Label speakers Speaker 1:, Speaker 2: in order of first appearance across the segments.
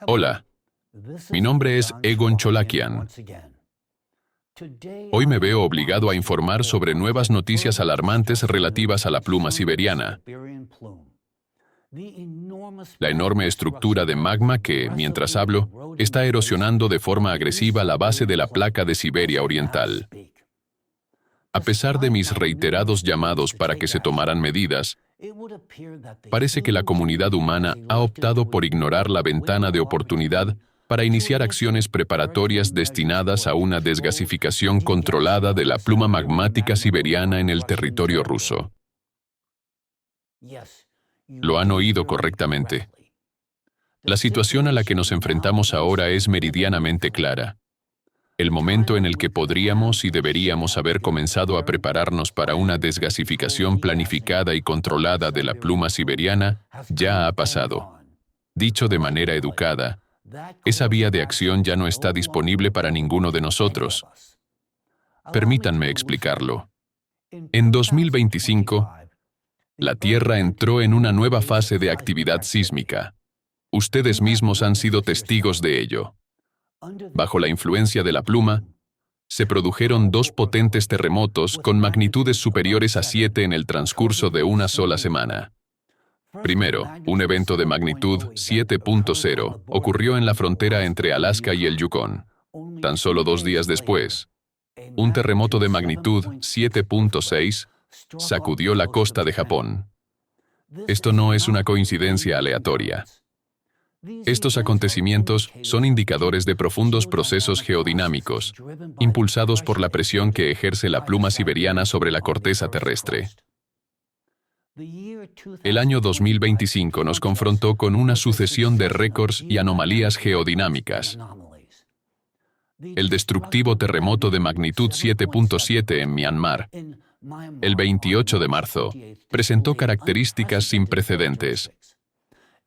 Speaker 1: Hola, mi nombre es Egon Cholakian. Hoy me veo obligado a informar sobre nuevas noticias alarmantes relativas a la pluma siberiana. La enorme estructura de magma que, mientras hablo, está erosionando de forma agresiva la base de la placa de Siberia Oriental. A pesar de mis reiterados llamados para que se tomaran medidas, parece que la comunidad humana ha optado por ignorar la ventana de oportunidad para iniciar acciones preparatorias destinadas a una desgasificación controlada de la pluma magmática siberiana en el territorio ruso. Lo han oído correctamente. La situación a la que nos enfrentamos ahora es meridianamente clara. El momento en el que podríamos y deberíamos haber comenzado a prepararnos para una desgasificación planificada y controlada de la pluma siberiana ya ha pasado. Dicho de manera educada, esa vía de acción ya no está disponible para ninguno de nosotros. Permítanme explicarlo. En 2025, la Tierra entró en una nueva fase de actividad sísmica. Ustedes mismos han sido testigos de ello. Bajo la influencia de la pluma, se produjeron dos potentes terremotos con magnitudes superiores a 7 en el transcurso de una sola semana. Primero, un evento de magnitud 7.0 ocurrió en la frontera entre Alaska y el Yukón. Tan solo 2 días después, un terremoto de magnitud 7.6 sacudió la costa de Japón. Esto no es una coincidencia aleatoria. Estos acontecimientos son indicadores de profundos procesos geodinámicos, impulsados por la presión que ejerce la pluma siberiana sobre la corteza terrestre. El año 2025 nos confrontó con una sucesión de récords y anomalías geodinámicas. El destructivo terremoto de magnitud 7.7 en Myanmar, el 28 de marzo, presentó características sin precedentes,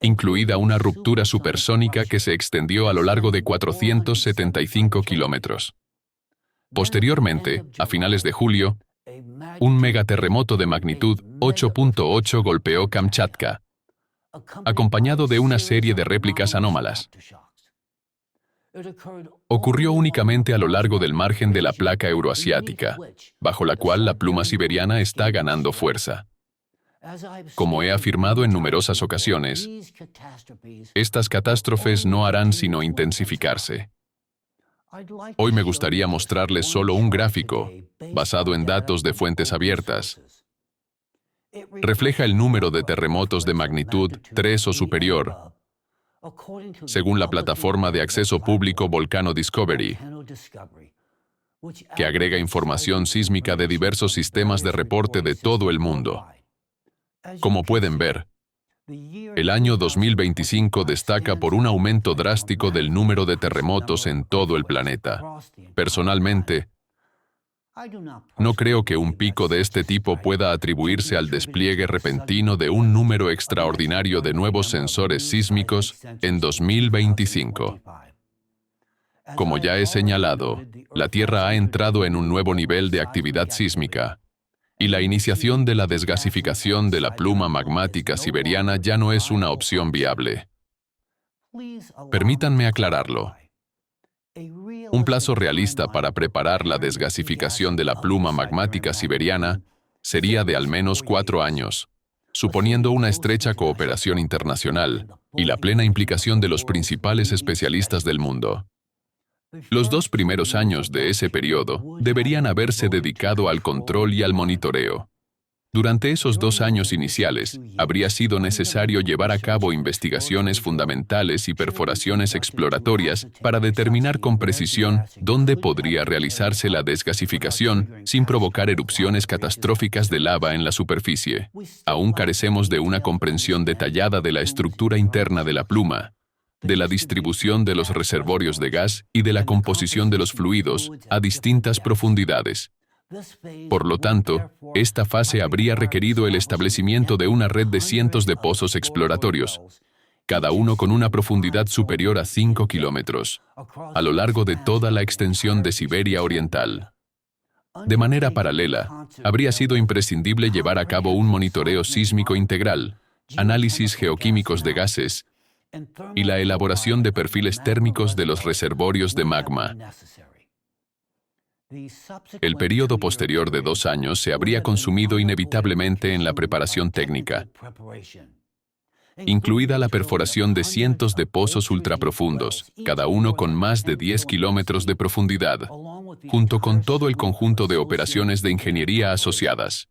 Speaker 1: incluida una ruptura supersónica que se extendió a lo largo de 475 kilómetros. Posteriormente, a finales de julio, un megaterremoto de magnitud 8.8 golpeó Kamchatka, acompañado de una serie de réplicas anómalas. Ocurrió únicamente a lo largo del margen de la placa euroasiática, bajo la cual la pluma siberiana está ganando fuerza. Como he afirmado en numerosas ocasiones, estas catástrofes no harán sino intensificarse. Hoy me gustaría mostrarles solo un gráfico, basado en datos de fuentes abiertas. Refleja el número de terremotos de magnitud 3 o superior, según la plataforma de acceso público Volcano Discovery, que agrega información sísmica de diversos sistemas de reporte de todo el mundo. Como pueden ver, el año 2025 destaca por un aumento drástico del número de terremotos en todo el planeta. Personalmente, no creo que un pico de este tipo pueda atribuirse al despliegue repentino de un número extraordinario de nuevos sensores sísmicos en 2025. Como ya he señalado, la Tierra ha entrado en un nuevo nivel de actividad sísmica, y la iniciación de la desgasificación de la pluma magmática siberiana ya no es una opción viable. Permítanme aclararlo. Un plazo realista para preparar la desgasificación de la pluma magmática siberiana sería de al menos 4 años, suponiendo una estrecha cooperación internacional y la plena implicación de los principales especialistas del mundo. Los 2 primeros años de ese periodo deberían haberse dedicado al control y al monitoreo. Durante esos 2 años iniciales, habría sido necesario llevar a cabo investigaciones fundamentales y perforaciones exploratorias para determinar con precisión dónde podría realizarse la desgasificación sin provocar erupciones catastróficas de lava en la superficie. Aún carecemos de una comprensión detallada de la estructura interna de la pluma, de la distribución de los reservorios de gas y de la composición de los fluidos a distintas profundidades. Por lo tanto, esta fase habría requerido el establecimiento de una red de cientos de pozos exploratorios, cada uno con una profundidad superior a 5 kilómetros, a lo largo de toda la extensión de Siberia Oriental. De manera paralela, habría sido imprescindible llevar a cabo un monitoreo sísmico integral, análisis geoquímicos de gases y la elaboración de perfiles térmicos de los reservorios de magma. El período posterior de 2 años se habría consumido inevitablemente en la preparación técnica, incluida la perforación de cientos de pozos ultraprofundos, cada uno con más de 10 kilómetros de profundidad, junto con todo el conjunto de operaciones de ingeniería asociadas.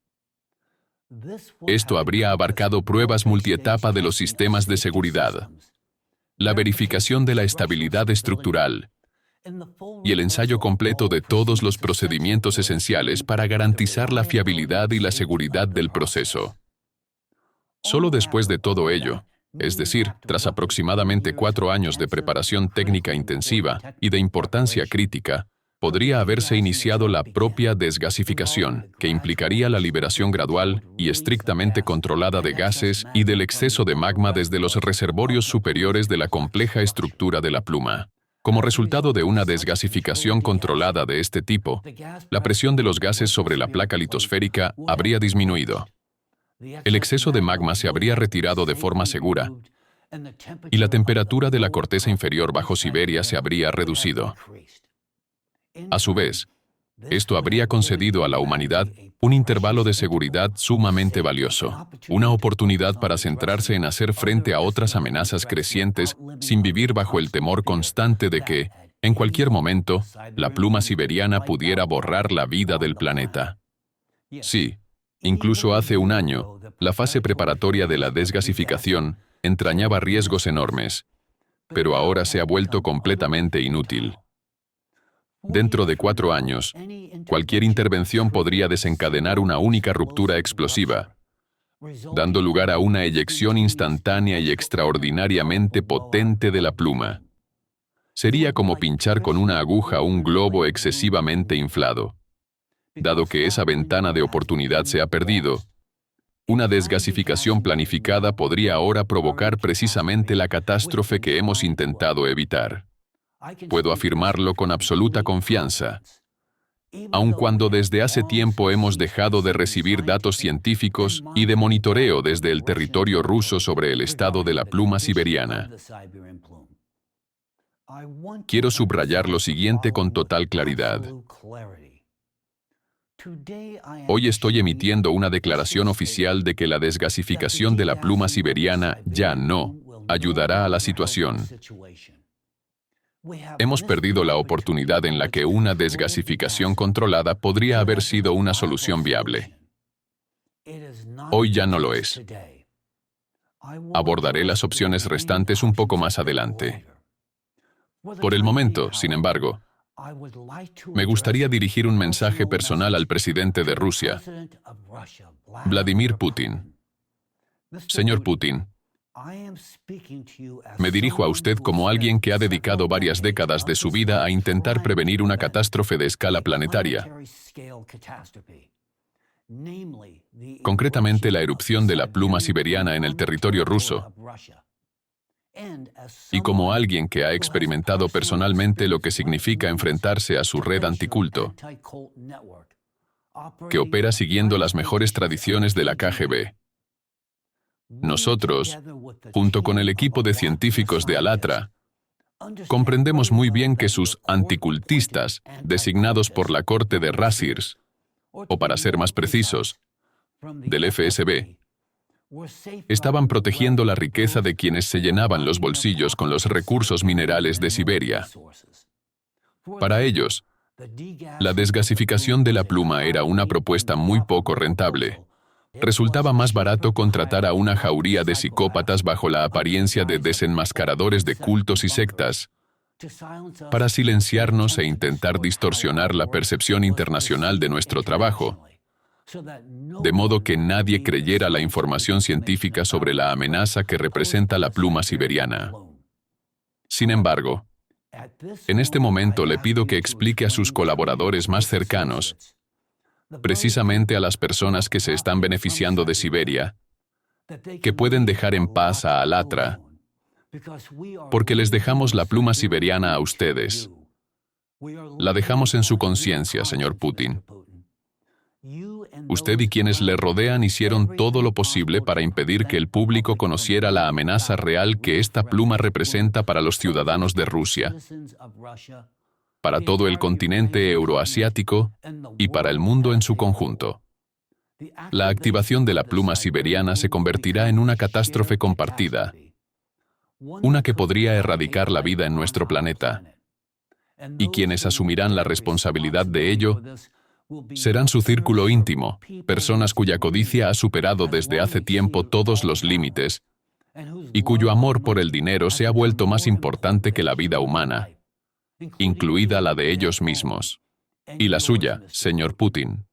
Speaker 1: Esto habría abarcado pruebas multietapa de los sistemas de seguridad, la verificación de la estabilidad estructural y el ensayo completo de todos los procedimientos esenciales para garantizar la fiabilidad y la seguridad del proceso. Solo después de todo ello, es decir, tras aproximadamente 4 años de preparación técnica intensiva y de importancia crítica, podría haberse iniciado la propia desgasificación, que implicaría la liberación gradual y estrictamente controlada de gases y del exceso de magma desde los reservorios superiores de la compleja estructura de la pluma. Como resultado de una desgasificación controlada de este tipo, la presión de los gases sobre la placa litosférica habría disminuido. El exceso de magma se habría retirado de forma segura y la temperatura de la corteza inferior bajo Siberia se habría reducido. A su vez, esto habría concedido a la humanidad un intervalo de seguridad sumamente valioso, una oportunidad para centrarse en hacer frente a otras amenazas crecientes sin vivir bajo el temor constante de que, en cualquier momento, la pluma siberiana pudiera borrar la vida del planeta. Sí, incluso hace 1 año, la fase preparatoria de la desgasificación entrañaba riesgos enormes, pero ahora se ha vuelto completamente inútil. Dentro de 4 años, cualquier intervención podría desencadenar una única ruptura explosiva, dando lugar a una eyección instantánea y extraordinariamente potente de la pluma. Sería como pinchar con una aguja un globo excesivamente inflado. Dado que esa ventana de oportunidad se ha perdido, una desgasificación planificada podría ahora provocar precisamente la catástrofe que hemos intentado evitar. Puedo afirmarlo con absoluta confianza, aun cuando desde hace tiempo hemos dejado de recibir datos científicos y de monitoreo desde el territorio ruso sobre el estado de la pluma siberiana. Quiero subrayar lo siguiente con total claridad. Hoy estoy emitiendo una declaración oficial de que la desgasificación de la pluma siberiana ya no ayudará a la situación. Hemos perdido la oportunidad en la que una desgasificación controlada podría haber sido una solución viable. Hoy ya no lo es. Abordaré las opciones restantes un poco más adelante. Por el momento, sin embargo, me gustaría dirigir un mensaje personal al presidente de Rusia, Vladimir Putin. Señor Putin, me dirijo a usted como alguien que ha dedicado varias décadas de su vida a intentar prevenir una catástrofe de escala planetaria, concretamente la erupción de la pluma siberiana en el territorio ruso, y como alguien que ha experimentado personalmente lo que significa enfrentarse a su red anticulto, que opera siguiendo las mejores tradiciones de la KGB. Nosotros, junto con el equipo de científicos de Alatra, comprendemos muy bien que sus anticultistas, designados por la corte de Razirs, o para ser más precisos, del FSB, estaban protegiendo la riqueza de quienes se llenaban los bolsillos con los recursos minerales de Siberia. Para ellos, la desgasificación de la pluma era una propuesta muy poco rentable. Resultaba más barato contratar a una jauría de psicópatas bajo la apariencia de desenmascaradores de cultos y sectas para silenciarnos e intentar distorsionar la percepción internacional de nuestro trabajo, de modo que nadie creyera la información científica sobre la amenaza que representa la pluma siberiana. Sin embargo, en este momento le pido que explique a sus colaboradores más cercanos, precisamente a las personas que se están beneficiando de Siberia, que pueden dejar en paz a Alatra, porque les dejamos la pluma siberiana a ustedes. La dejamos en su conciencia, señor Putin. Usted y quienes le rodean hicieron todo lo posible para impedir que el público conociera la amenaza real que esta pluma representa para los ciudadanos de Rusia, para todo el continente euroasiático y para el mundo en su conjunto. La activación de la pluma siberiana se convertirá en una catástrofe compartida, una que podría erradicar la vida en nuestro planeta. Y quienes asumirán la responsabilidad de ello serán su círculo íntimo, personas cuya codicia ha superado desde hace tiempo todos los límites y cuyo amor por el dinero se ha vuelto más importante que la vida humana, incluida la de ellos mismos, y la suya, señor Putin.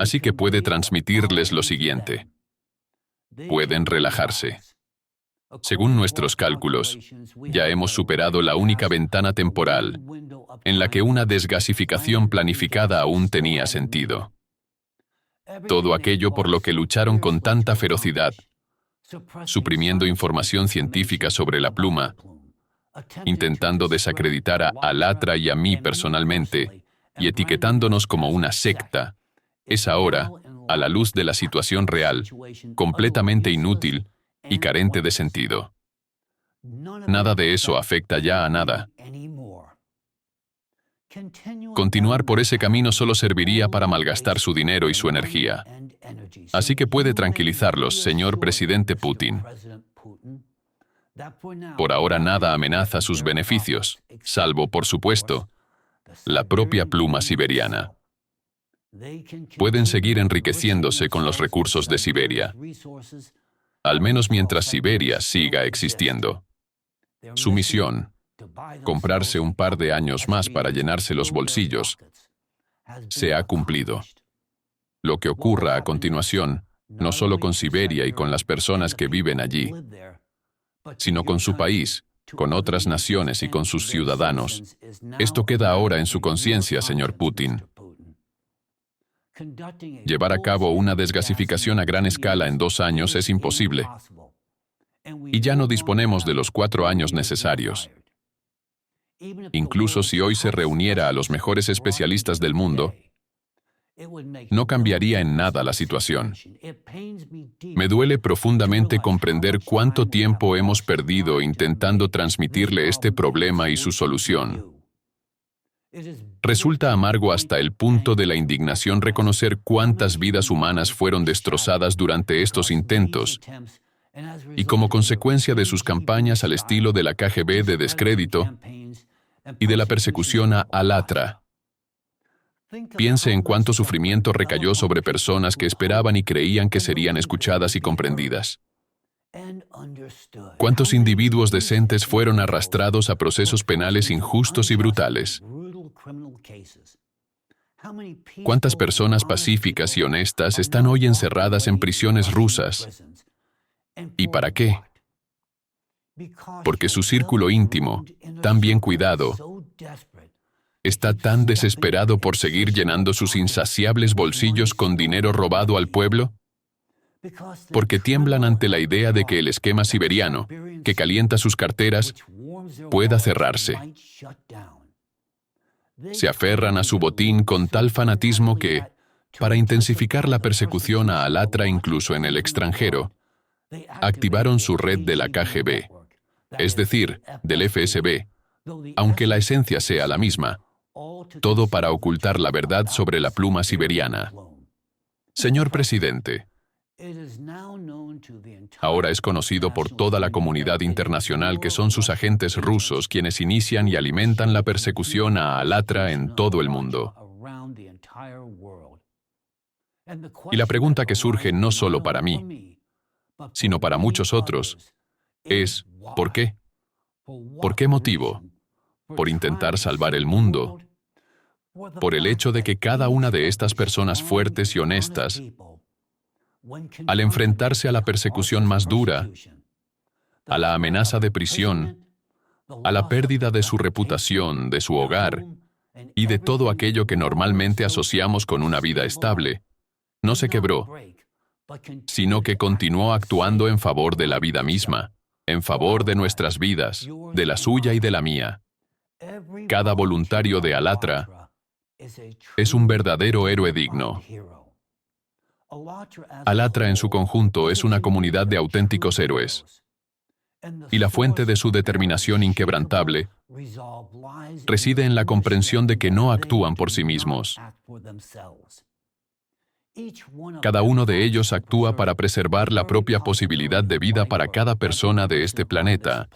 Speaker 1: Así que puede transmitirles lo siguiente. Pueden relajarse. Según nuestros cálculos, ya hemos superado la única ventana temporal en la que una desgasificación planificada aún tenía sentido. Todo aquello por lo que lucharon con tanta ferocidad, suprimiendo información científica sobre la pluma, intentando desacreditar a Alatra y a mí personalmente, y etiquetándonos como una secta, es ahora, a la luz de la situación real, completamente inútil y carente de sentido. Nada de eso afecta ya a nada. Continuar por ese camino solo serviría para malgastar su dinero y su energía. Así que puede tranquilizarlos, señor presidente Putin. Por ahora nada amenaza sus beneficios, salvo, por supuesto, la propia pluma siberiana. Pueden seguir enriqueciéndose con los recursos de Siberia, al menos mientras Siberia siga existiendo. Su misión, comprarse un par de años más para llenarse los bolsillos, se ha cumplido. Lo que ocurra a continuación, no solo con Siberia y con las personas que viven allí, sino con su país, con otras naciones y con sus ciudadanos, esto queda ahora en su conciencia, señor Putin. Llevar a cabo una desgasificación a gran escala en 2 años es imposible. Y ya no disponemos de los 4 años necesarios. Incluso si hoy se reuniera a los mejores especialistas del mundo, no cambiaría en nada la situación. Me duele profundamente comprender cuánto tiempo hemos perdido intentando transmitirle este problema y su solución. Resulta amargo hasta el punto de la indignación reconocer cuántas vidas humanas fueron destrozadas durante estos intentos y como consecuencia de sus campañas al estilo de la KGB de descrédito y de la persecución a Alatra. Piense en cuánto sufrimiento recayó sobre personas que esperaban y creían que serían escuchadas y comprendidas. ¿Cuántos individuos decentes fueron arrastrados a procesos penales injustos y brutales? ¿Cuántas personas pacíficas y honestas están hoy encerradas en prisiones rusas? ¿Y para qué? Porque su círculo íntimo, tan bien cuidado, está tan desesperado por seguir llenando sus insaciables bolsillos con dinero robado al pueblo, porque tiemblan ante la idea de que el esquema siberiano, que calienta sus carteras, pueda cerrarse. Se aferran a su botín con tal fanatismo que, para intensificar la persecución a Alatra incluso en el extranjero, activaron su red de la KGB, es decir, del FSB, aunque la esencia sea la misma, todo para ocultar la verdad sobre la pluma siberiana. Señor presidente, ahora es conocido por toda la comunidad internacional que son sus agentes rusos quienes inician y alimentan la persecución a Alatra en todo el mundo. Y la pregunta que surge no solo para mí, sino para muchos otros, es ¿por qué? ¿Por qué motivo? ¿Por intentar salvar el mundo? ¿Por el hecho de que cada una de estas personas fuertes y honestas, al enfrentarse a la persecución más dura, a la amenaza de prisión, a la pérdida de su reputación, de su hogar y de todo aquello que normalmente asociamos con una vida estable, no se quebró, sino que continuó actuando en favor de la vida misma, en favor de nuestras vidas, de la suya y de la mía? Cada voluntario de Alatra Es un verdadero héroe digno. Alatra en su conjunto es una comunidad de auténticos héroes. Y la fuente de su determinación inquebrantable reside en la comprensión de que no actúan por sí mismos. Cada uno de ellos actúa para preservar la propia posibilidad de vida para cada persona de este planeta.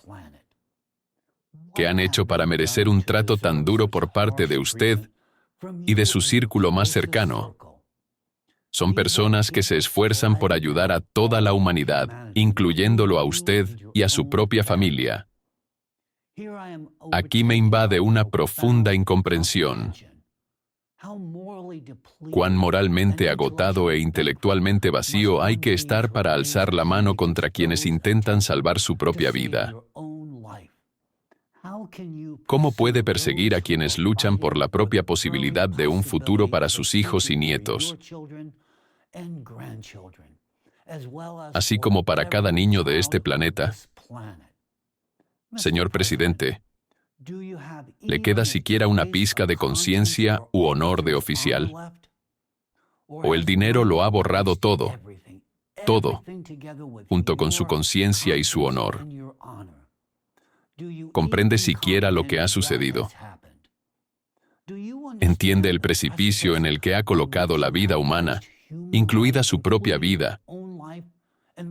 Speaker 1: ¿Qué han hecho para merecer un trato tan duro por parte de usted y de su círculo más cercano? Son personas que se esfuerzan por ayudar a toda la humanidad, incluyéndolo a usted y a su propia familia. Aquí me invade una profunda incomprensión. Cuán moralmente agotado e intelectualmente vacío hay que estar para alzar la mano contra quienes intentan salvar su propia vida. ¿Cómo puede perseguir a quienes luchan por la propia posibilidad de un futuro para sus hijos y nietos, así como para cada niño de este planeta? Señor presidente, ¿le queda siquiera una pizca de conciencia u honor de oficial? ¿O el dinero lo ha borrado todo, junto con su conciencia y su honor? ¿Comprende siquiera lo que ha sucedido? ¿Entiende el precipicio en el que ha colocado la vida humana, incluida su propia vida,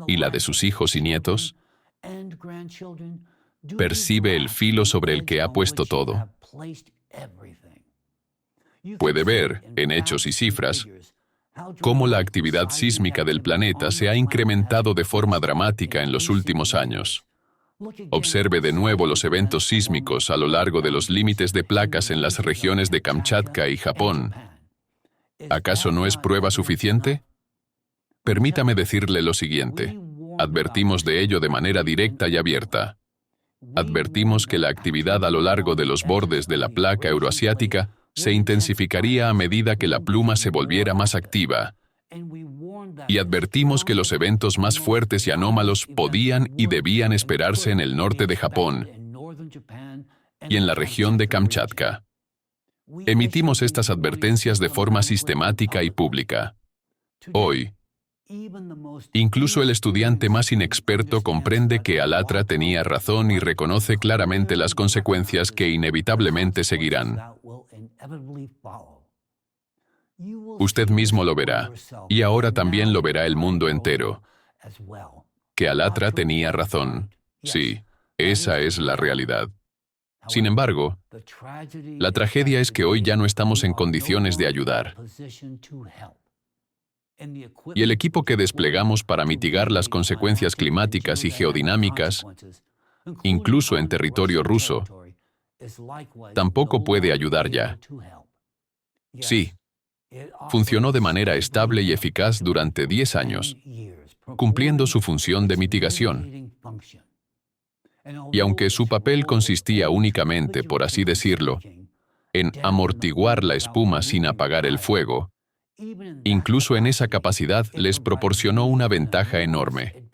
Speaker 1: y la de sus hijos y nietos? ¿Percibe el filo sobre el que ha puesto todo? Puede ver, en hechos y cifras, cómo la actividad sísmica del planeta se ha incrementado de forma dramática en los últimos años. Observe de nuevo los eventos sísmicos a lo largo de los límites de placas en las regiones de Kamchatka y Japón. ¿Acaso no es prueba suficiente? Permítame decirle lo siguiente. Advertimos de ello de manera directa y abierta. Advertimos que la actividad a lo largo de los bordes de la placa euroasiática se intensificaría a medida que la pluma se volviera más activa. Y advertimos que los eventos más fuertes y anómalos podían y debían esperarse en el norte de Japón y en la región de Kamchatka. Emitimos estas advertencias de forma sistemática y pública. Hoy, incluso el estudiante más inexperto comprende que Alatra tenía razón y reconoce claramente las consecuencias que inevitablemente seguirán. Usted mismo lo verá, y ahora también lo verá el mundo entero. Que Alatra tenía razón. Sí, esa es la realidad. Sin embargo, la tragedia es que hoy ya no estamos en condiciones de ayudar. Y el equipo que desplegamos para mitigar las consecuencias climáticas y geodinámicas, incluso en territorio ruso, tampoco puede ayudar ya. Sí, funcionó de manera estable y eficaz durante 10 años, cumpliendo su función de mitigación. Y aunque su papel consistía únicamente, por así decirlo, en amortiguar la espuma sin apagar el fuego, incluso en esa capacidad les proporcionó una ventaja enorme.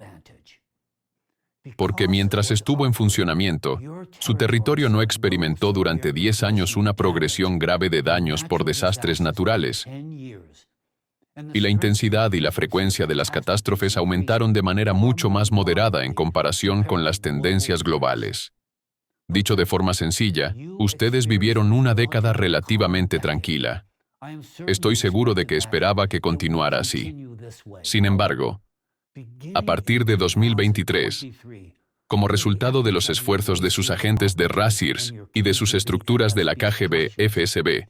Speaker 1: Porque mientras estuvo en funcionamiento, su territorio no experimentó durante 10 años una progresión grave de daños por desastres naturales. Y la intensidad y la frecuencia de las catástrofes aumentaron de manera mucho más moderada en comparación con las tendencias globales. Dicho de forma sencilla, ustedes vivieron una década relativamente tranquila. Estoy seguro de que esperaba que continuara así. Sin embargo, a partir de 2023, como resultado de los esfuerzos de sus agentes de RASIRS y de sus estructuras de la KGB, FSB,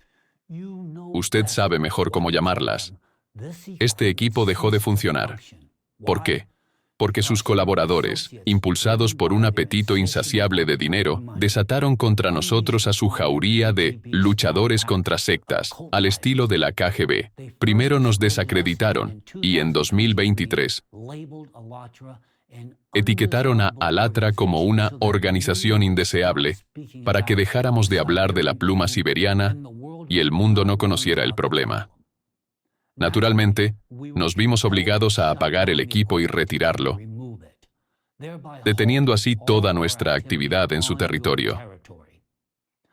Speaker 1: usted sabe mejor cómo llamarlas, este equipo dejó de funcionar. ¿Por qué? Porque sus colaboradores, impulsados por un apetito insaciable de dinero, desataron contra nosotros a su jauría de luchadores contra sectas, al estilo de la KGB. Primero nos desacreditaron, y en 2023, etiquetaron a Alatra como una organización indeseable, para que dejáramos de hablar de la pluma siberiana y el mundo no conociera el problema. Naturalmente, nos vimos obligados a apagar el equipo y retirarlo, deteniendo así toda nuestra actividad en su territorio.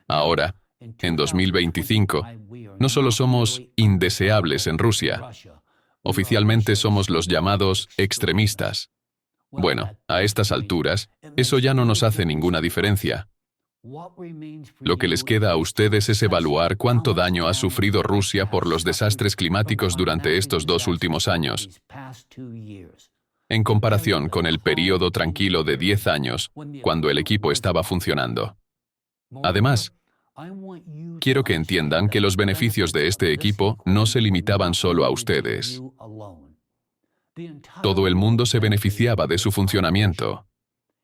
Speaker 1: Ahora, En 2025, no solo somos indeseables en Rusia, oficialmente somos los llamados extremistas. Bueno, a estas alturas, eso ya no nos hace ninguna diferencia. Lo que les queda a ustedes es evaluar cuánto daño ha sufrido Rusia por los desastres climáticos durante estos 2 últimos años, en comparación con el período tranquilo de 10 años, cuando el equipo estaba funcionando. Además, quiero que entiendan que los beneficios de este equipo no se limitaban solo a ustedes. Todo el mundo se beneficiaba de su funcionamiento.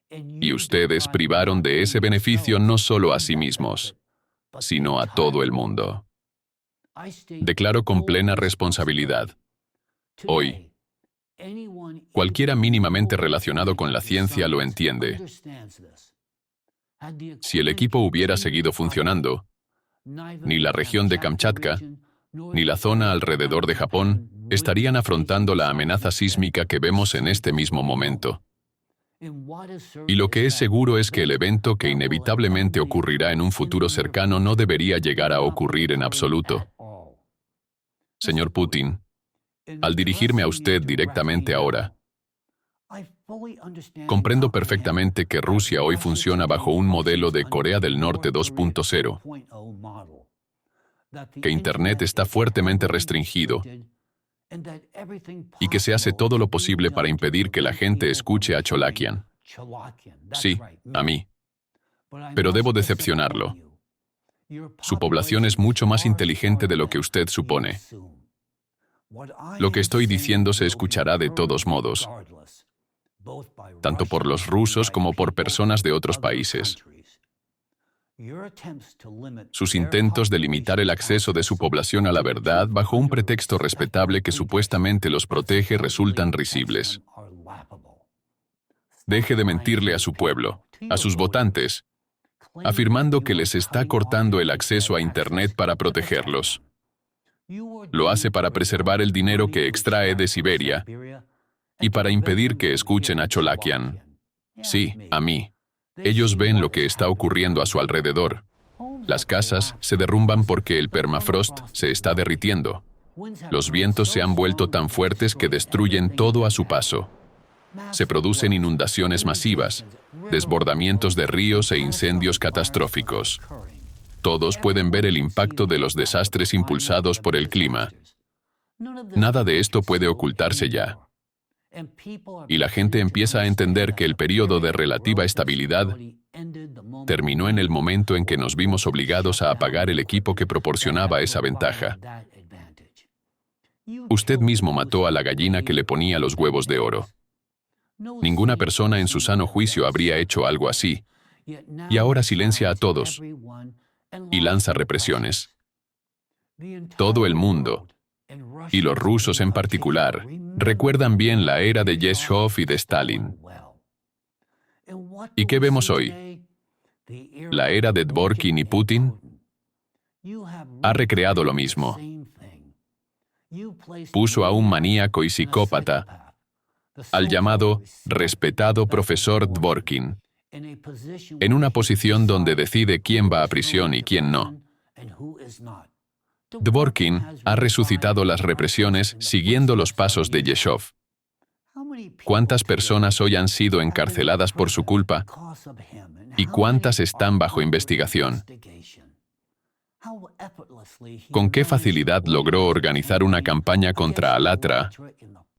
Speaker 1: Y ustedes privaron de ese beneficio no solo a sí mismos, sino a todo el mundo. Declaro con plena responsabilidad. Hoy, cualquiera mínimamente relacionado con la ciencia lo entiende. Si el equipo hubiera seguido funcionando, ni la región de Kamchatka, ni la zona alrededor de Japón estarían afrontando la amenaza sísmica que vemos en este mismo momento. Y lo que es seguro es que el evento que inevitablemente ocurrirá en un futuro cercano no debería llegar a ocurrir en absoluto. Señor Putin, al dirigirme a usted directamente ahora, comprendo perfectamente que Rusia hoy funciona bajo un modelo de Corea del Norte 2.0, que Internet está fuertemente restringido y que se hace todo lo posible para impedir que la gente escuche a Cholakian. Sí, a mí. Pero debo decepcionarlo. Su población es mucho más inteligente de lo que usted supone. Lo que estoy diciendo se escuchará de todos modos, tanto por los rusos como por personas de otros países. Sus intentos de limitar el acceso de su población a la verdad bajo un pretexto respetable que supuestamente los protege resultan risibles. Deje de mentirle a su pueblo, a sus votantes, afirmando que les está cortando el acceso a Internet para protegerlos. Lo hace para preservar el dinero que extrae de Siberia y para impedir que escuchen a Cholakian. Sí, a mí. Ellos ven lo que está ocurriendo a su alrededor. Las casas se derrumban porque el permafrost se está derritiendo. Los vientos se han vuelto tan fuertes que destruyen todo a su paso. Se producen inundaciones masivas, desbordamientos de ríos e incendios catastróficos. Todos pueden ver el impacto de los desastres impulsados por el clima. Nada de esto puede ocultarse ya. Y la gente empieza a entender que el período de relativa estabilidad terminó en el momento en que nos vimos obligados a apagar el equipo que proporcionaba esa ventaja. Usted mismo mató a la gallina que le ponía los huevos de oro. Ninguna persona en su sano juicio habría hecho algo así. Y ahora silencia a todos y lanza represiones. Todo el mundo, y los rusos en particular, recuerdan bien la era de Yezhov y de Stalin. ¿Y qué vemos hoy? La era de Dvorkin y Putin ha recreado lo mismo. Puso a un maníaco y psicópata, al llamado respetado profesor Dvorkin, en una posición donde decide quién va a prisión y quién no. Dvorkin ha resucitado las represiones siguiendo los pasos de Yezhov. ¿Cuántas personas hoy han sido encarceladas por su culpa? ¿Y cuántas están bajo investigación? ¿Con qué facilidad logró organizar una campaña contra Alatra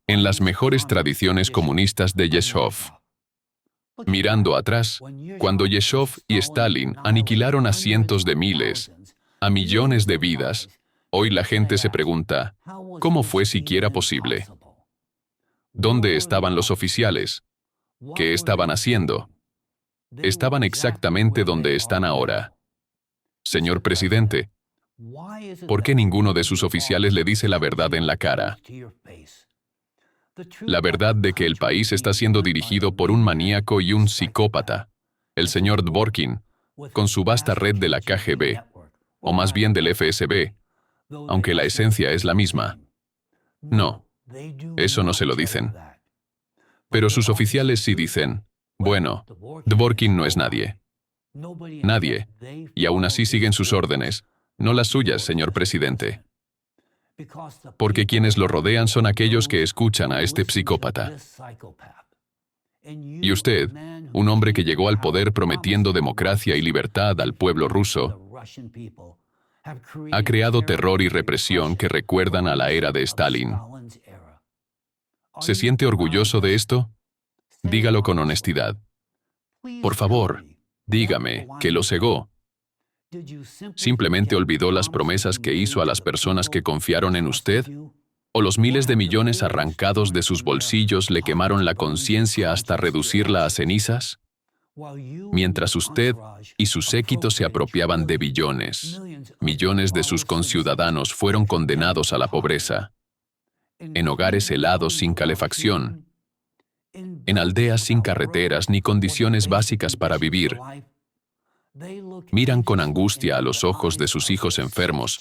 Speaker 1: en las mejores tradiciones comunistas de Yezhov? Mirando atrás, cuando Yezhov y Stalin aniquilaron a cientos de miles, a millones de vidas, hoy la gente se pregunta, ¿cómo fue siquiera posible? ¿Dónde estaban los oficiales? ¿Qué estaban haciendo? Estaban exactamente donde están ahora. Señor presidente, ¿por qué ninguno de sus oficiales le dice la verdad en la cara? La verdad de que el país está siendo dirigido por un maníaco y un psicópata, el señor Dvorkin, con su vasta red de la KGB, o más bien del FSB, aunque la esencia es la misma. No, eso no se lo dicen. Pero sus oficiales sí dicen, bueno, Dvorkin no es nadie. Nadie. Y aún así siguen sus órdenes, no las suyas, señor presidente. Porque quienes lo rodean son aquellos que escuchan a este psicópata. Y usted, un hombre que llegó al poder prometiendo democracia y libertad al pueblo ruso, ha creado terror y represión que recuerdan a la era de Stalin. ¿Se siente orgulloso de esto? Dígalo con honestidad. Por favor, dígame que lo cegó. ¿Simplemente olvidó las promesas que hizo a las personas que confiaron en usted? ¿O los miles de millones arrancados de sus bolsillos le quemaron la conciencia hasta reducirla a cenizas? Mientras usted y su séquito se apropiaban de billones, millones de sus conciudadanos fueron condenados a la pobreza, en hogares helados sin calefacción, en aldeas sin carreteras ni condiciones básicas para vivir. Miran con angustia a los ojos de sus hijos enfermos,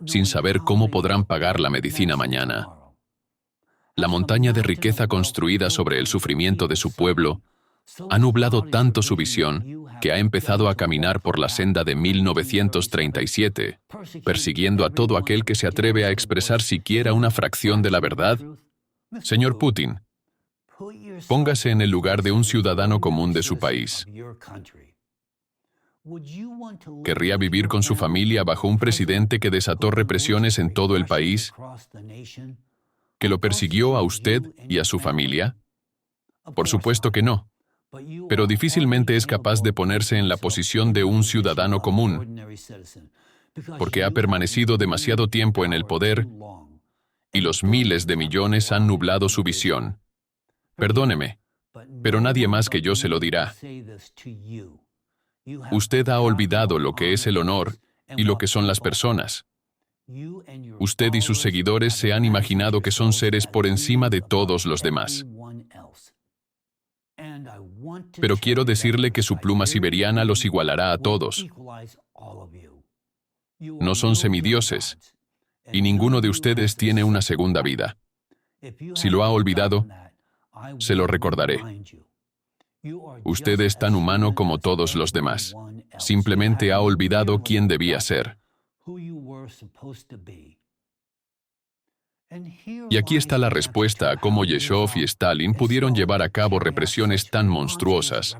Speaker 1: sin saber cómo podrán pagar la medicina mañana. La montaña de riqueza construida sobre el sufrimiento de su pueblo ha nublado tanto su visión que ha empezado a caminar por la senda de 1937, persiguiendo a todo aquel que se atreve a expresar siquiera una fracción de la verdad. Señor Putin, póngase en el lugar de un ciudadano común de su país. ¿Querría vivir con su familia bajo un presidente que desató represiones en todo el país, que lo persiguió a usted y a su familia? Por supuesto que no, pero difícilmente es capaz de ponerse en la posición de un ciudadano común, porque ha permanecido demasiado tiempo en el poder y los miles de millones han nublado su visión. Perdóneme, pero nadie más que yo se lo dirá. Usted ha olvidado lo que es el honor y lo que son las personas. Usted y sus seguidores se han imaginado que son seres por encima de todos los demás. Pero quiero decirle que su pluma siberiana los igualará a todos. No son semidioses, y ninguno de ustedes tiene una segunda vida. Si lo ha olvidado, se lo recordaré. Usted es tan humano como todos los demás. Simplemente ha olvidado quién debía ser. Y aquí está la respuesta a cómo Yeshov y Stalin pudieron llevar a cabo represiones tan monstruosas.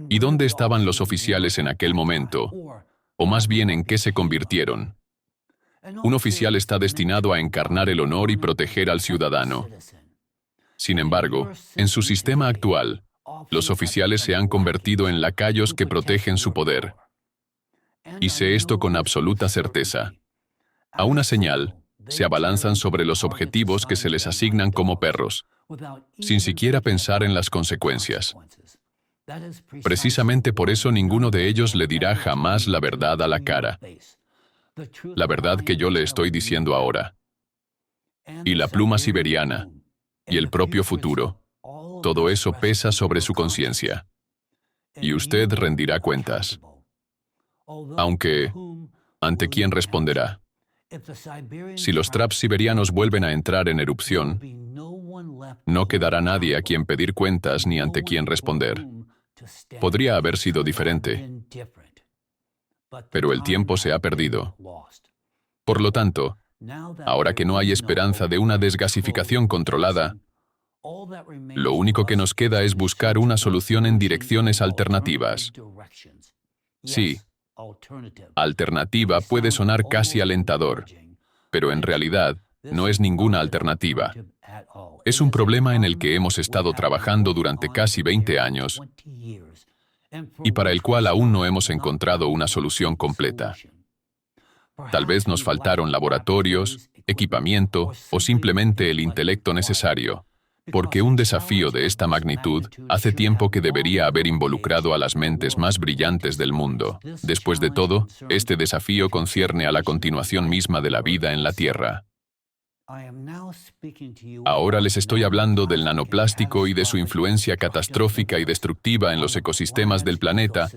Speaker 1: ¿Y dónde estaban los oficiales en aquel momento? O más bien, ¿en qué se convirtieron? Un oficial está destinado a encarnar el honor y proteger al ciudadano. Sin embargo, en su sistema actual, los oficiales se han convertido en lacayos que protegen su poder. Y sé esto con absoluta certeza. A una señal, se abalanzan sobre los objetivos que se les asignan como perros, sin siquiera pensar en las consecuencias. Precisamente por eso ninguno de ellos le dirá jamás la verdad a la cara. La verdad que yo le estoy diciendo ahora. Y la pluma siberiana, y el propio futuro, todo eso pesa sobre su conciencia. Y usted rendirá cuentas. Aunque, ¿ante quién responderá? Si los traps siberianos vuelven a entrar en erupción, no quedará nadie a quien pedir cuentas ni ante quién responder. Podría haber sido diferente, pero el tiempo se ha perdido. Por lo tanto, ahora que no hay esperanza de una desgasificación controlada, lo único que nos queda es buscar una solución en direcciones alternativas. Sí, alternativa puede sonar casi alentador, pero en realidad no es ninguna alternativa. Es un problema en el que hemos estado trabajando durante casi 20 años y para el cual aún no hemos encontrado una solución completa. Tal vez nos faltaron laboratorios, equipamiento o simplemente el intelecto necesario, porque un desafío de esta magnitud hace tiempo que debería haber involucrado a las mentes más brillantes del mundo. Después de todo, este desafío concierne a la continuación misma de la vida en la Tierra. Ahora les estoy hablando del nanoplástico y de su influencia catastrófica y destructiva en los ecosistemas del planeta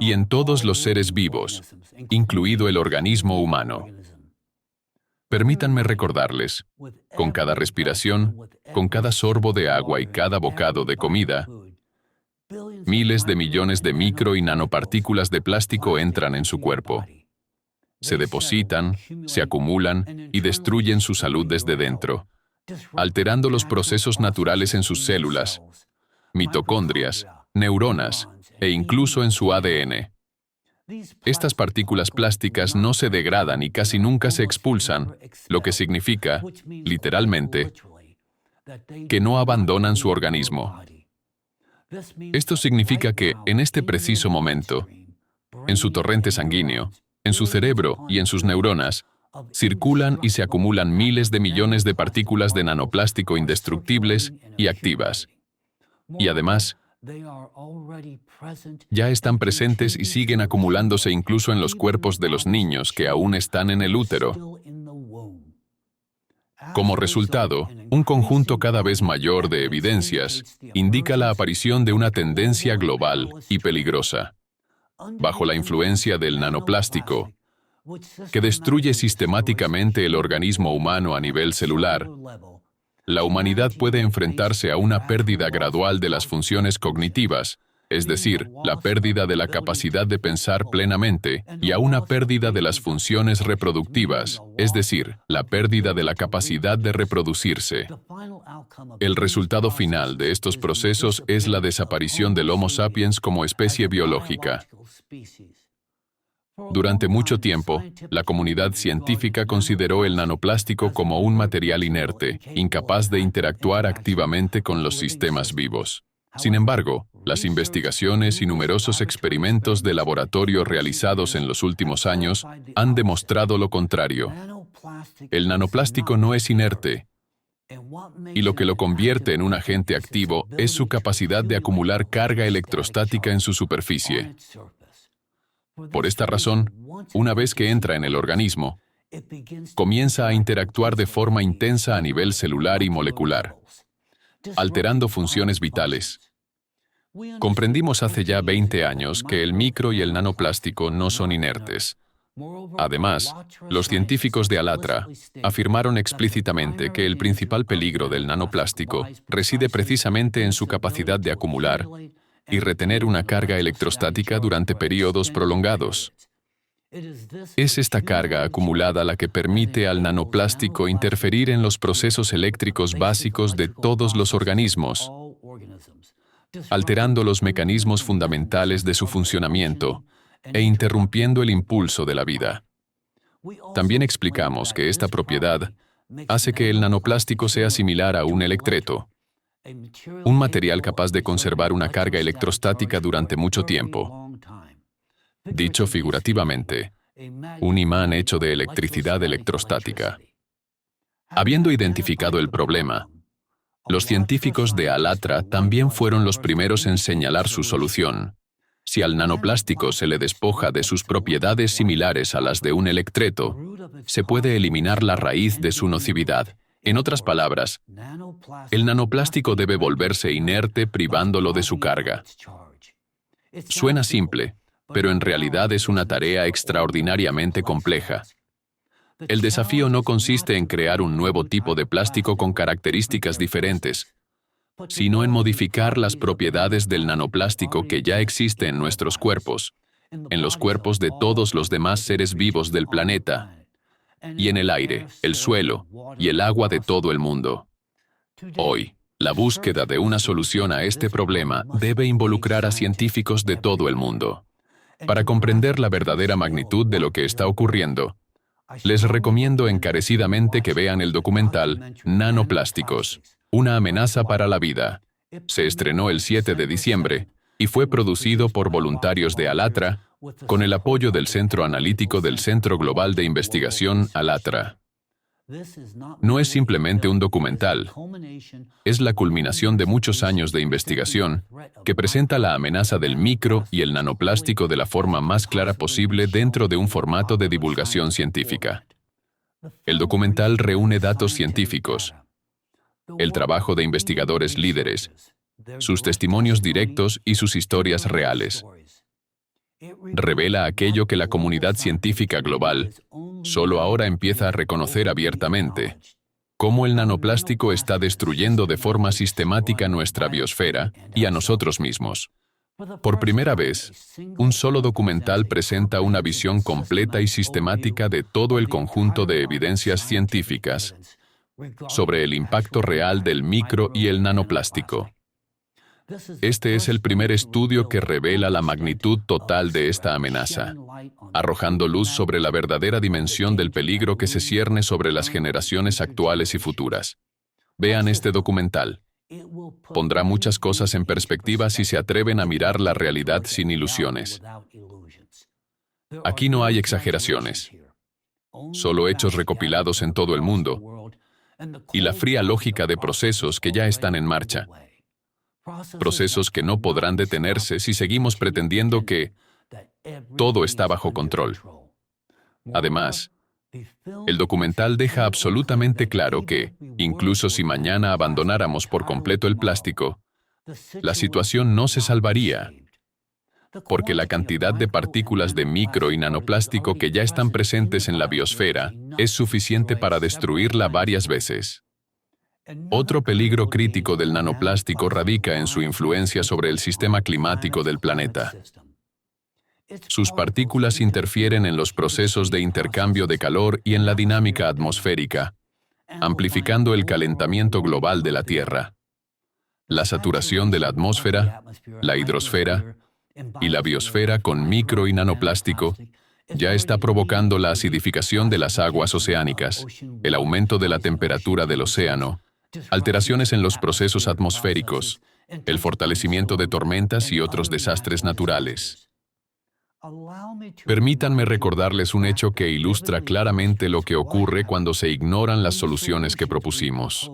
Speaker 1: y en todos los seres vivos, incluido el organismo humano. Permítanme recordarles, con cada respiración, con cada sorbo de agua y cada bocado de comida, Miles de millones de micro y nanopartículas de plástico entran en su cuerpo. Se depositan, se acumulan y destruyen su salud desde dentro, alterando los procesos naturales en sus células, mitocondrias, neuronas e incluso en su ADN. Estas partículas plásticas no se degradan y casi nunca se expulsan, lo que significa, literalmente, que no abandonan su organismo. Esto significa que, en este preciso momento, en su torrente sanguíneo, en su cerebro y en sus neuronas, circulan y se acumulan miles de millones de partículas de nanoplástico indestructibles y activas. Y además, ya están presentes y siguen acumulándose incluso en los cuerpos de los niños que aún están en el útero. Como resultado, un conjunto cada vez mayor de evidencias indica la aparición de una tendencia global y peligrosa, bajo la influencia del nanoplástico, que destruye sistemáticamente el organismo humano a nivel celular. La humanidad puede enfrentarse a una pérdida gradual de las funciones cognitivas, es decir, la pérdida de la capacidad de pensar plenamente, y a una pérdida de las funciones reproductivas, es decir, la pérdida de la capacidad de reproducirse. El resultado final de estos procesos es la desaparición del Homo sapiens como especie biológica. Durante mucho tiempo, la comunidad científica consideró el nanoplástico como un material inerte, incapaz de interactuar activamente con los sistemas vivos. Sin embargo, las investigaciones y numerosos experimentos de laboratorio realizados en los últimos años han demostrado lo contrario. El nanoplástico no es inerte, y lo que lo convierte en un agente activo es su capacidad de acumular carga electrostática en su superficie. Por esta razón, una vez que entra en el organismo, comienza a interactuar de forma intensa a nivel celular y molecular, alterando funciones vitales. Comprendimos hace ya 20 años que el micro y el nanoplástico no son inertes. Además, los científicos de Alatra afirmaron explícitamente que el principal peligro del nanoplástico reside precisamente en su capacidad de acumular y retener una carga electrostática durante periodos prolongados. Es esta carga acumulada la que permite al nanoplástico interferir en los procesos eléctricos básicos de todos los organismos, alterando los mecanismos fundamentales de su funcionamiento e interrumpiendo el impulso de la vida. También explicamos que esta propiedad hace que el nanoplástico sea similar a un electreto, un material capaz de conservar una carga electrostática durante mucho tiempo. Dicho figurativamente, un imán hecho de electricidad electrostática. Habiendo identificado el problema, los científicos de Alatra también fueron los primeros en señalar su solución. Si al nanoplástico se le despoja de sus propiedades similares a las de un electreto, se puede eliminar la raíz de su nocividad. En otras palabras, el nanoplástico debe volverse inerte privándolo de su carga. Suena simple, pero en realidad es una tarea extraordinariamente compleja. El desafío no consiste en crear un nuevo tipo de plástico con características diferentes, sino en modificar las propiedades del nanoplástico que ya existe en nuestros cuerpos, en los cuerpos de todos los demás seres vivos del planeta, y en el aire, el suelo y el agua de todo el mundo. Hoy, la búsqueda de una solución a este problema debe involucrar a científicos de todo el mundo. Para comprender la verdadera magnitud de lo que está ocurriendo, les recomiendo encarecidamente que vean el documental Nanoplásticos, una amenaza para la vida. Se estrenó el 7 de diciembre y fue producido por voluntarios de Alatra con el apoyo del Centro Analítico del Centro Global de Investigación Alatra. No es simplemente un documental, es la culminación de muchos años de investigación que presenta la amenaza del micro y el nanoplástico de la forma más clara posible dentro de un formato de divulgación científica. El documental reúne datos científicos, el trabajo de investigadores líderes, sus testimonios directos y sus historias reales. Revela aquello que la comunidad científica global solo ahora empieza a reconocer abiertamente: cómo el nanoplástico está destruyendo de forma sistemática nuestra biosfera y a nosotros mismos. Por primera vez, un solo documental presenta una visión completa y sistemática de todo el conjunto de evidencias científicas sobre el impacto real del micro y el nanoplástico. Este es el primer estudio que revela la magnitud total de esta amenaza, arrojando luz sobre la verdadera dimensión del peligro que se cierne sobre las generaciones actuales y futuras. Vean este documental. Pondrá muchas cosas en perspectiva si se atreven a mirar la realidad sin ilusiones. Aquí no hay exageraciones, solo hechos recopilados en todo el mundo y la fría lógica de procesos que ya están en marcha. Procesos que no podrán detenerse si seguimos pretendiendo que todo está bajo control. Además, el documental deja absolutamente claro que, incluso si mañana abandonáramos por completo el plástico, la situación no se salvaría, porque la cantidad de partículas de micro y nanoplástico que ya están presentes en la biosfera es suficiente para destruirla varias veces. Otro peligro crítico del nanoplástico radica en su influencia sobre el sistema climático del planeta. Sus partículas interfieren en los procesos de intercambio de calor y en la dinámica atmosférica, amplificando el calentamiento global de la Tierra. La saturación de la atmósfera, la hidrosfera y la biosfera con micro y nanoplástico ya está provocando la acidificación de las aguas oceánicas, el aumento de la temperatura del océano, alteraciones en los procesos atmosféricos, el fortalecimiento de tormentas y otros desastres naturales. Permítanme recordarles un hecho que ilustra claramente lo que ocurre cuando se ignoran las soluciones que propusimos.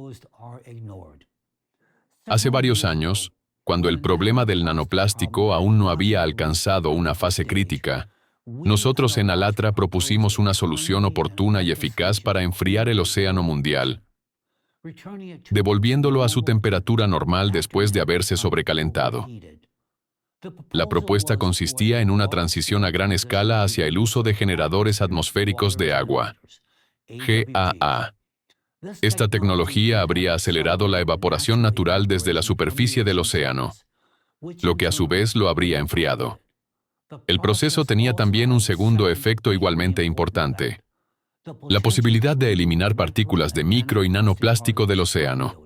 Speaker 1: Hace varios años, cuando el problema del nanoplástico aún no había alcanzado una fase crítica, nosotros en Alatra propusimos una solución oportuna y eficaz para enfriar el océano mundial, devolviéndolo a su temperatura normal después de haberse sobrecalentado. La propuesta consistía en una transición a gran escala hacia el uso de generadores atmosféricos de agua, GAA. Esta tecnología habría acelerado la evaporación natural desde la superficie del océano, lo que a su vez lo habría enfriado. El proceso tenía también un segundo efecto igualmente importante: la posibilidad de eliminar partículas de micro y nanoplástico del océano.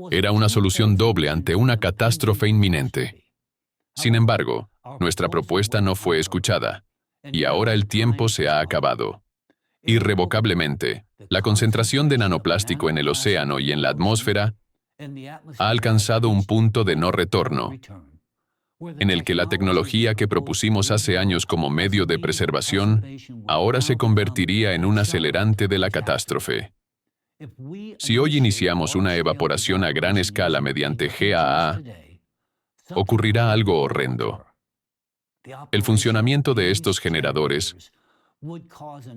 Speaker 1: Era una solución doble ante una catástrofe inminente. Sin embargo, nuestra propuesta no fue escuchada, y ahora el tiempo se ha acabado. Irrevocablemente, la concentración de nanoplástico en el océano y en la atmósfera ha alcanzado un punto de no retorno, en el que la tecnología que propusimos hace años como medio de preservación ahora se convertiría en un acelerante de la catástrofe. Si hoy iniciamos una evaporación a gran escala mediante GAA, ocurrirá algo horrendo. El funcionamiento de estos generadores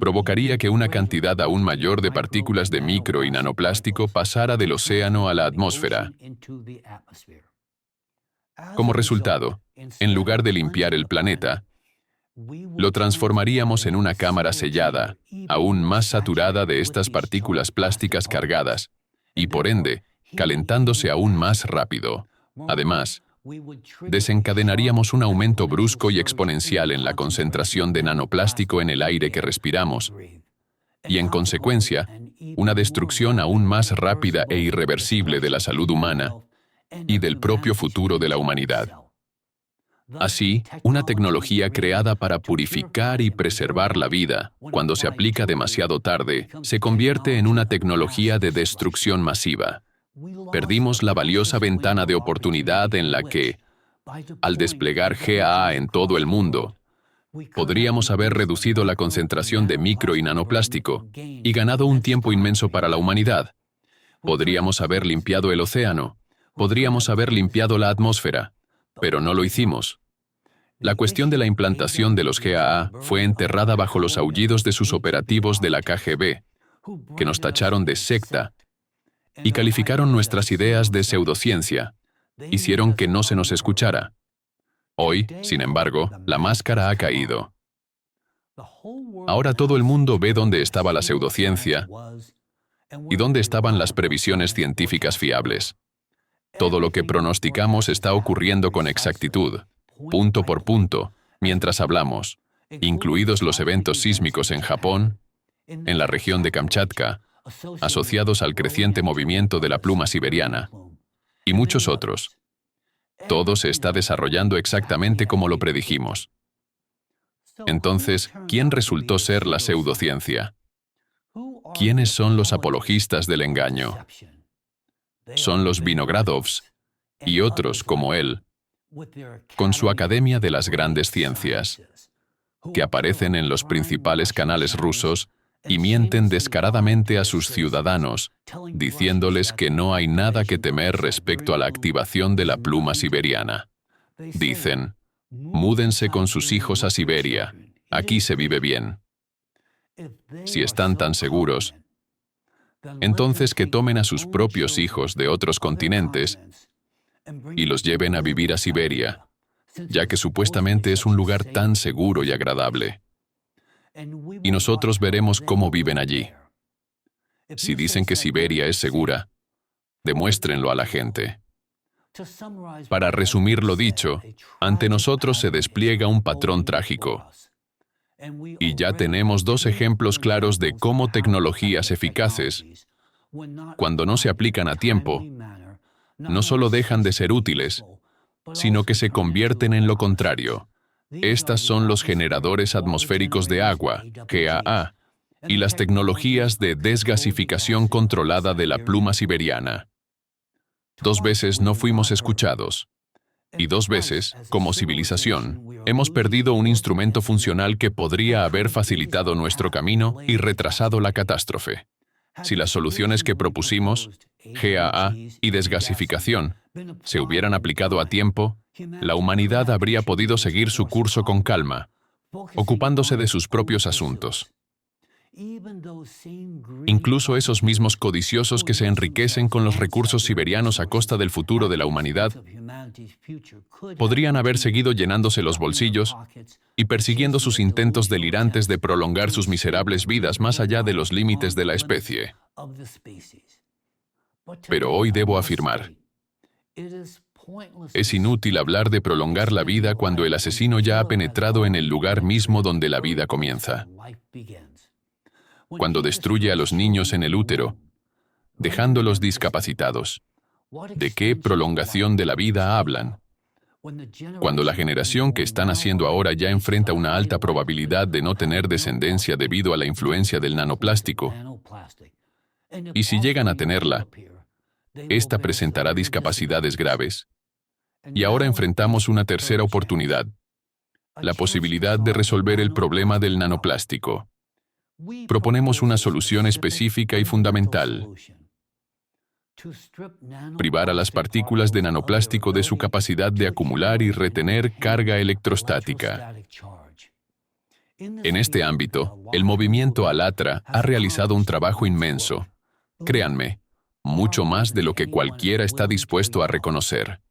Speaker 1: provocaría que una cantidad aún mayor de partículas de micro y nanoplástico pasara del océano a la atmósfera. Como resultado, en lugar de limpiar el planeta, lo transformaríamos en una cámara sellada, aún más saturada de estas partículas plásticas cargadas, y por ende, calentándose aún más rápido. Además, desencadenaríamos un aumento brusco y exponencial en la concentración de nanoplástico en el aire que respiramos, y en consecuencia, una destrucción aún más rápida e irreversible de la salud humana y del propio futuro de la humanidad. Así, una tecnología creada para purificar y preservar la vida, cuando se aplica demasiado tarde, se convierte en una tecnología de destrucción masiva. Perdimos la valiosa ventana de oportunidad en la que, al desplegar GAA en todo el mundo, podríamos haber reducido la concentración de micro y nanoplástico y ganado un tiempo inmenso para la humanidad. Podríamos haber limpiado el océano, podríamos haber limpiado la atmósfera, pero no lo hicimos. La cuestión de la implantación de los GAA fue enterrada bajo los aullidos de sus operativos de la KGB, que nos tacharon de secta y calificaron nuestras ideas de pseudociencia. Hicieron que no se nos escuchara. Hoy, sin embargo, la máscara ha caído. Ahora todo el mundo ve dónde estaba la pseudociencia y dónde estaban las previsiones científicas fiables. Todo lo que pronosticamos está ocurriendo con exactitud, punto por punto, mientras hablamos, incluidos los eventos sísmicos en Japón, en la región de Kamchatka, asociados al creciente movimiento de la pluma siberiana, y muchos otros. Todo se está desarrollando exactamente como lo predijimos. Entonces, ¿quién resultó ser la pseudociencia? ¿Quiénes son los apologistas del engaño? Son los Vinogradovs y otros como él, con su Academia de las Grandes Ciencias, que aparecen en los principales canales rusos y mienten descaradamente a sus ciudadanos, diciéndoles que no hay nada que temer respecto a la activación de la pluma siberiana. Dicen, múdense con sus hijos a Siberia, aquí se vive bien. Si están tan seguros, entonces que tomen a sus propios hijos de otros continentes y los lleven a vivir a Siberia, ya que supuestamente es un lugar tan seguro y agradable. Y nosotros veremos cómo viven allí. Si dicen que Siberia es segura, demuéstrenlo a la gente. Para resumir lo dicho, ante nosotros se despliega un patrón trágico. Y ya tenemos dos ejemplos claros de cómo tecnologías eficaces, cuando no se aplican a tiempo, no solo dejan de ser útiles, sino que se convierten en lo contrario. Estas son los generadores atmosféricos de agua, GAA, y las tecnologías de desgasificación controlada de la pluma siberiana. 2 veces no fuimos escuchados. Y 2 veces, como civilización, hemos perdido un instrumento funcional que podría haber facilitado nuestro camino y retrasado la catástrofe. Si las soluciones que propusimos, GAA y desgasificación, se hubieran aplicado a tiempo, la humanidad habría podido seguir su curso con calma, ocupándose de sus propios asuntos. Incluso esos mismos codiciosos que se enriquecen con los recursos siberianos a costa del futuro de la humanidad, podrían haber seguido llenándose los bolsillos y persiguiendo sus intentos delirantes de prolongar sus miserables vidas más allá de los límites de la especie. Pero hoy debo afirmar, es inútil hablar de prolongar la vida cuando el asesino ya ha penetrado en el lugar mismo donde la vida comienza. Cuando destruye a los niños en el útero, dejándolos discapacitados. ¿De qué prolongación de la vida hablan? Cuando la generación que está naciendo ahora ya enfrenta una alta probabilidad de no tener descendencia debido a la influencia del nanoplástico, y si llegan a tenerla, esta presentará discapacidades graves. Y ahora enfrentamos una tercera oportunidad, la posibilidad de resolver el problema del nanoplástico. Proponemos una solución específica y fundamental: privar a las partículas de nanoplástico de su capacidad de acumular y retener carga electrostática. En este ámbito, el movimiento ALLATRA ha realizado un trabajo inmenso. Créanme, mucho más de lo que cualquiera está dispuesto a reconocer.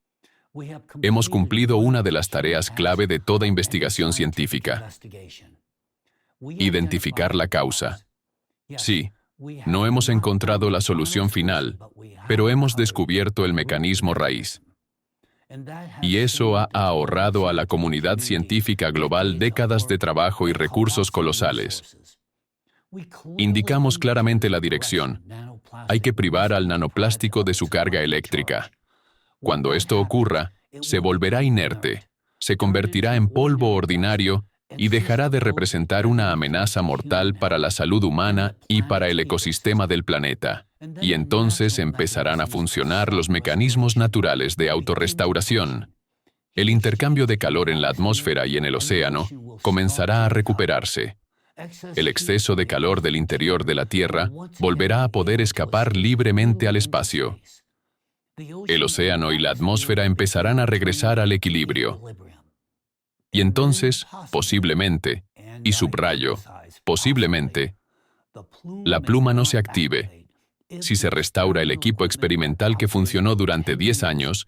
Speaker 1: Hemos cumplido una de las tareas clave de toda investigación científica: identificar la causa. Sí, no hemos encontrado la solución final, pero hemos descubierto el mecanismo raíz. Y eso ha ahorrado a la comunidad científica global décadas de trabajo y recursos colosales. Indicamos claramente la dirección. Hay que privar al nanoplástico de su carga eléctrica. Cuando esto ocurra, se volverá inerte, se convertirá en polvo ordinario y dejará de representar una amenaza mortal para la salud humana y para el ecosistema del planeta. Y entonces empezarán a funcionar los mecanismos naturales de autorrestauración. El intercambio de calor en la atmósfera y en el océano comenzará a recuperarse. El exceso de calor del interior de la Tierra volverá a poder escapar libremente al espacio. El océano y la atmósfera empezarán a regresar al equilibrio. Y entonces, posiblemente, y subrayo, posiblemente, la pluma no se active. Si se restaura el equipo experimental que funcionó durante 10 años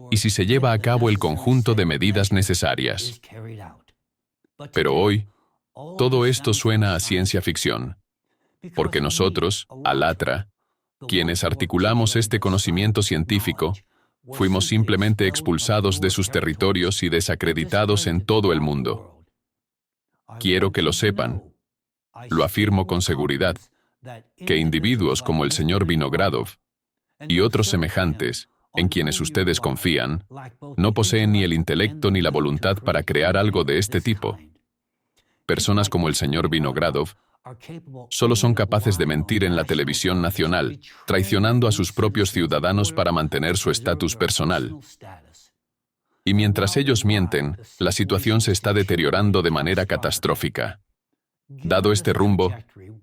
Speaker 1: y si se lleva a cabo el conjunto de medidas necesarias. Pero hoy, todo esto suena a ciencia ficción, porque nosotros, ALLATRA, Quienes articulamos este conocimiento científico, fuimos simplemente expulsados de sus territorios y desacreditados en todo el mundo. Quiero que lo sepan, lo afirmo con seguridad, que individuos como el señor Vinogradov y otros semejantes, en quienes ustedes confían, no poseen ni el intelecto ni la voluntad para crear algo de este tipo. Personas como el señor Vinogradov solo son capaces de mentir en la televisión nacional, traicionando a sus propios ciudadanos para mantener su estatus personal. Y mientras ellos mienten, la situación se está deteriorando de manera catastrófica. Dado este rumbo,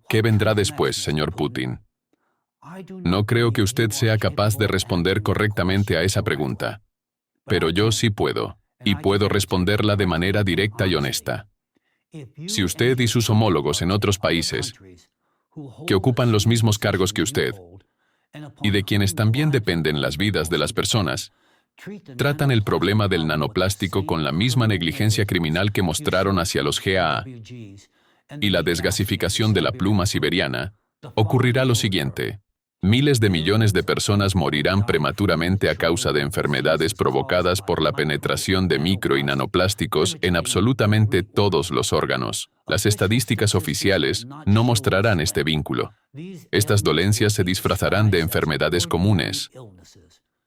Speaker 1: ¿qué vendrá después, señor Putin? No creo que usted sea capaz de responder correctamente a esa pregunta. Pero yo sí puedo, y puedo responderla de manera directa y honesta. Si usted y sus homólogos en otros países, que ocupan los mismos cargos que usted, y de quienes también dependen las vidas de las personas, tratan el problema del nanoplástico con la misma negligencia criminal que mostraron hacia los GAA y la desgasificación de la pluma siberiana, ocurrirá lo siguiente. Miles de millones de personas morirán prematuramente a causa de enfermedades provocadas por la penetración de micro y nanoplásticos en absolutamente todos los órganos. Las estadísticas oficiales no mostrarán este vínculo. Estas dolencias se disfrazarán de enfermedades comunes: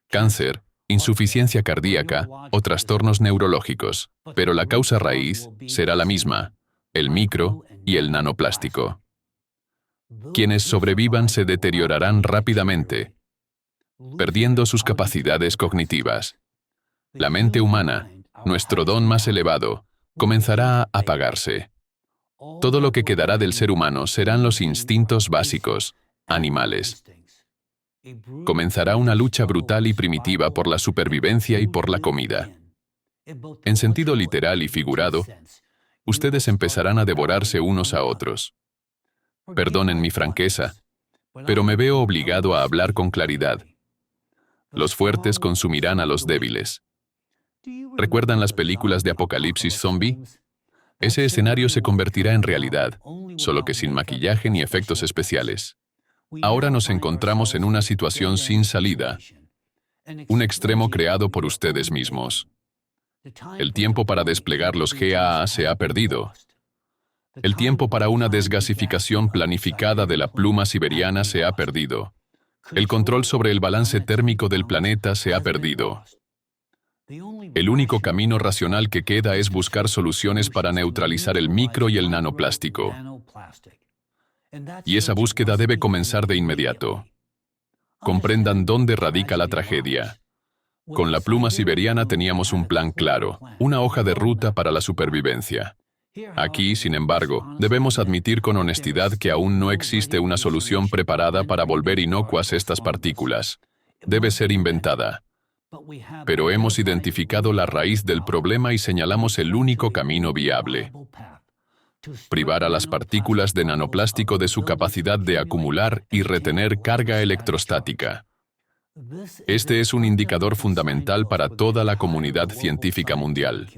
Speaker 1: cáncer, insuficiencia cardíaca o trastornos neurológicos. Pero la causa raíz será la misma: el micro y el nanoplástico. Quienes sobrevivan se deteriorarán rápidamente, perdiendo sus capacidades cognitivas. La mente humana, nuestro don más elevado, comenzará a apagarse. Todo lo que quedará del ser humano serán los instintos básicos, animales. Comenzará una lucha brutal y primitiva por la supervivencia y por la comida. En sentido literal y figurado, ustedes empezarán a devorarse unos a otros. Perdonen mi franqueza, pero me veo obligado a hablar con claridad. Los fuertes consumirán a los débiles. ¿Recuerdan las películas de apocalipsis zombie? Ese escenario se convertirá en realidad, solo que sin maquillaje ni efectos especiales. Ahora nos encontramos en una situación sin salida, un extremo creado por ustedes mismos. El tiempo para desplegar los GAA se ha perdido. El tiempo para una desgasificación planificada de la pluma siberiana se ha perdido. El control sobre el balance térmico del planeta se ha perdido. El único camino racional que queda es buscar soluciones para neutralizar el micro y el nanoplástico. Y esa búsqueda debe comenzar de inmediato. Comprendan dónde radica la tragedia. Con la pluma siberiana teníamos un plan claro, una hoja de ruta para la supervivencia. Aquí, sin embargo, debemos admitir con honestidad que aún no existe una solución preparada para volver inocuas estas partículas. Debe ser inventada. Pero hemos identificado la raíz del problema y señalamos el único camino viable: privar a las partículas de nanoplástico de su capacidad de acumular y retener carga electrostática. Este es un indicador fundamental para toda la comunidad científica mundial.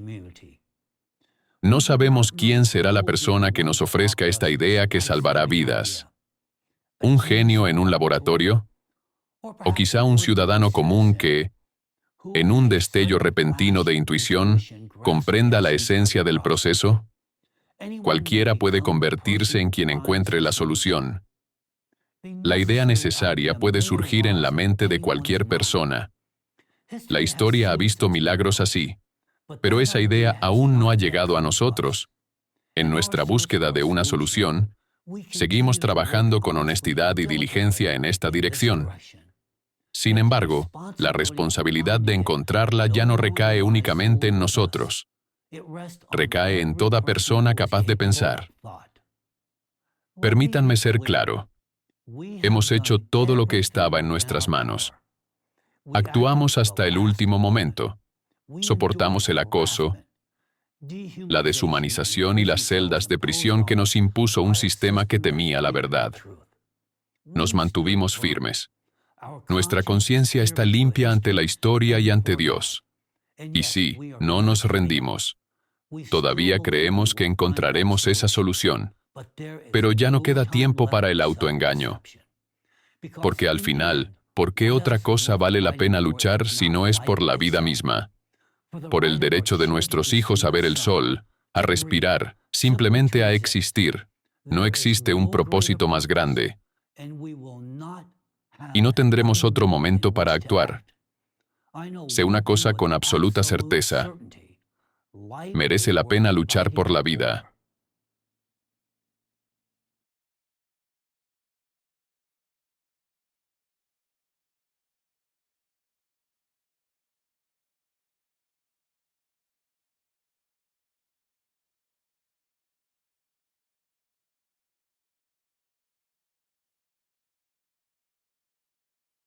Speaker 1: No sabemos quién será la persona que nos ofrezca esta idea que salvará vidas. ¿Un genio en un laboratorio? ¿O quizá un ciudadano común que, en un destello repentino de intuición, comprenda la esencia del proceso? Cualquiera puede convertirse en quien encuentre la solución. La idea necesaria puede surgir en la mente de cualquier persona. La historia ha visto milagros así. Pero esa idea aún no ha llegado a nosotros. En nuestra búsqueda de una solución, seguimos trabajando con honestidad y diligencia en esta dirección. Sin embargo, la responsabilidad de encontrarla ya no recae únicamente en nosotros. Recae en toda persona capaz de pensar. Permítanme ser claro. Hemos hecho todo lo que estaba en nuestras manos. Actuamos hasta el último momento. Soportamos el acoso, la deshumanización y las celdas de prisión que nos impuso un sistema que temía la verdad. Nos mantuvimos firmes. Nuestra conciencia está limpia ante la historia y ante Dios. Y sí, no nos rendimos. Todavía creemos que encontraremos esa solución. Pero ya no queda tiempo para el autoengaño. Porque al final, ¿por qué otra cosa vale la pena luchar si no es por la vida misma? Por el derecho de nuestros hijos a ver el sol, a respirar, simplemente a existir. No existe un propósito más grande. Y no tendremos otro momento para actuar. Sé una cosa con absoluta certeza. Merece la pena luchar por la vida.